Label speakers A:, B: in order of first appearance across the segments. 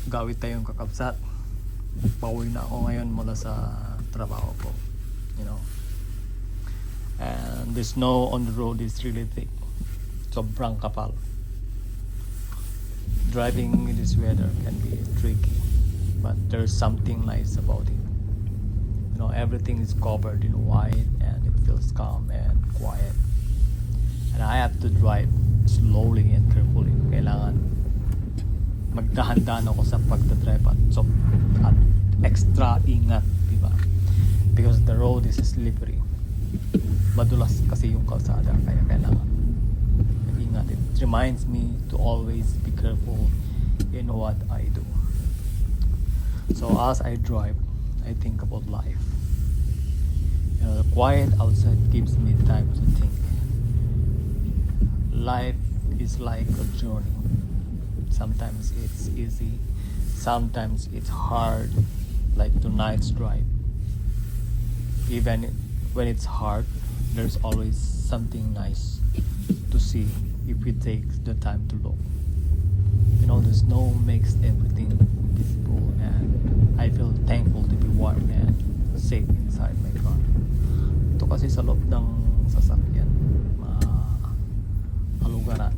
A: Gawit tayong kakabsat. Pauwi na ako ngayon mula sa trabaho ko. You know. And the snow on the road is really thick. Sobrang kapal. Driving in this weather can be tricky, but there's something nice about it. You know, everything is covered in white and it feels calm and quiet. And I have to drive slowly and carefully. Kailangan magdahan-dahan ako sa pagdadrive at extra ingat, diba? Because the road is slippery. Madulas kasi yung kalsada, kaya kailangan mag-ingat. It reminds me to always be careful in what I do. So as I drive, I think about life. You know, the quiet outside gives me time to think. Life is like a journey. Sometimes it's easy, sometimes it's hard, like tonight's drive. Even when it's hard, there's always something nice to see if we take the time to look. You know, the snow makes everything visible, and I feel thankful to be warm and safe inside my car. Ito kasi sa loob ng sasakyan, alugaran,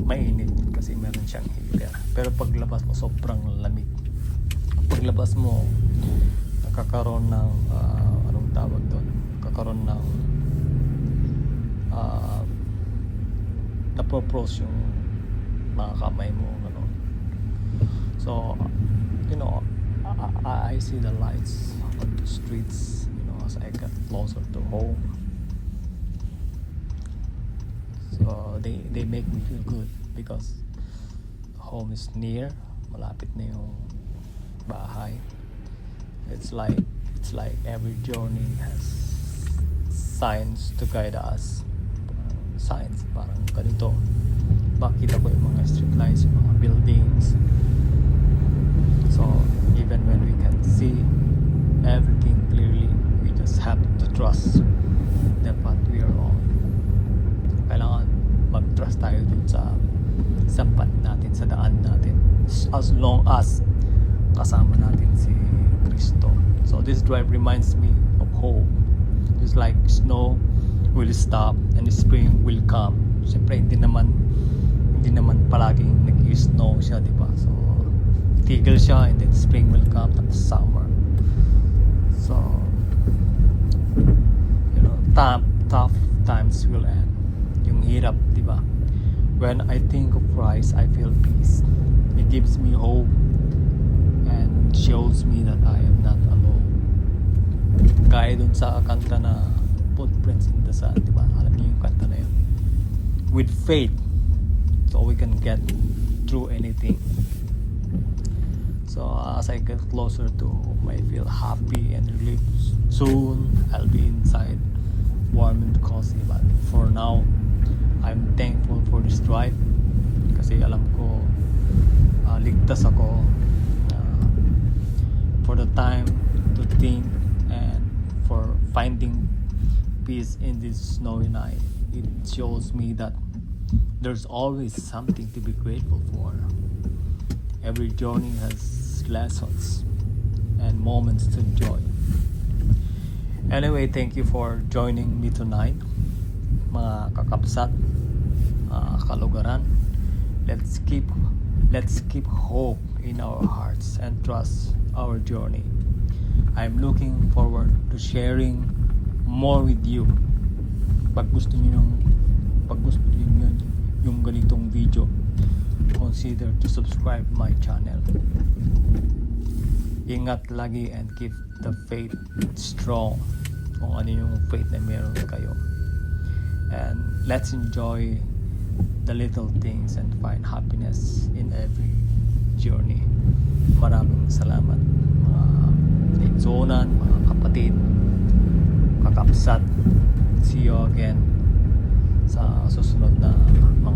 A: mainit kasi meron siyang heater. Pero paglabas mo, sobrang lamig. Paglabas mo, nakakaroon ng anong tawag doon? Nakakaroon ng napropros yung mga kamay mo, ano. So, you know, I see the lights on the streets, you know, as I get closer to home. So they make me feel good because home is near, malapit na yung bahay. It's like every journey has signs to guide us. Signs parang ganito. Makita ko yung mga street lights, yung mga buildings. So even when we can see everything clearly, we just have to trust the path we are on. Kailangan mag-trust tayo dun sa path natin, sa daan natin, as long as kasama natin si Kristo. So this drive reminds me of hope. It's like snow will stop and spring will come. Siyempre hindi naman palaging nag-snow siya, di ba? So tigil siya and then spring will come, tapos summer. So you know, tough times will end. Yung hirap, di ba? When I think of Christ, I feel peace. It gives me hope and shows me that I am not alone. Gaya dun sa kanta na Footprints in the Sun, di ba? Alam niyo yung kanta na yun. With faith, so we can get through anything. So as I get closer to home, I feel happy and relieved. Soon, I'll be inside, warm and cozy. But for now, I'm thankful for this drive kasi alam ko ligtas ako for the time to think and for finding peace in this snowy night. It shows me that there's always something to be grateful for. Every journey has lessons and moments to enjoy. Anyway, thank you for joining me tonight, mga kakapsat, kalugaran. Let's keep hope in our hearts and trust our journey. I'm looking forward to sharing more with you. Pag gusto niyo yung ganitong video, consider to subscribe my channel. Ingat lagi and keep the faith strong, kung ano yung faith na meron kayo. And let's enjoy the little things and find happiness in every journey. Maraming salamat mga kaigsunan, mga kapatid, kakapsat. See you again sa susunod na mga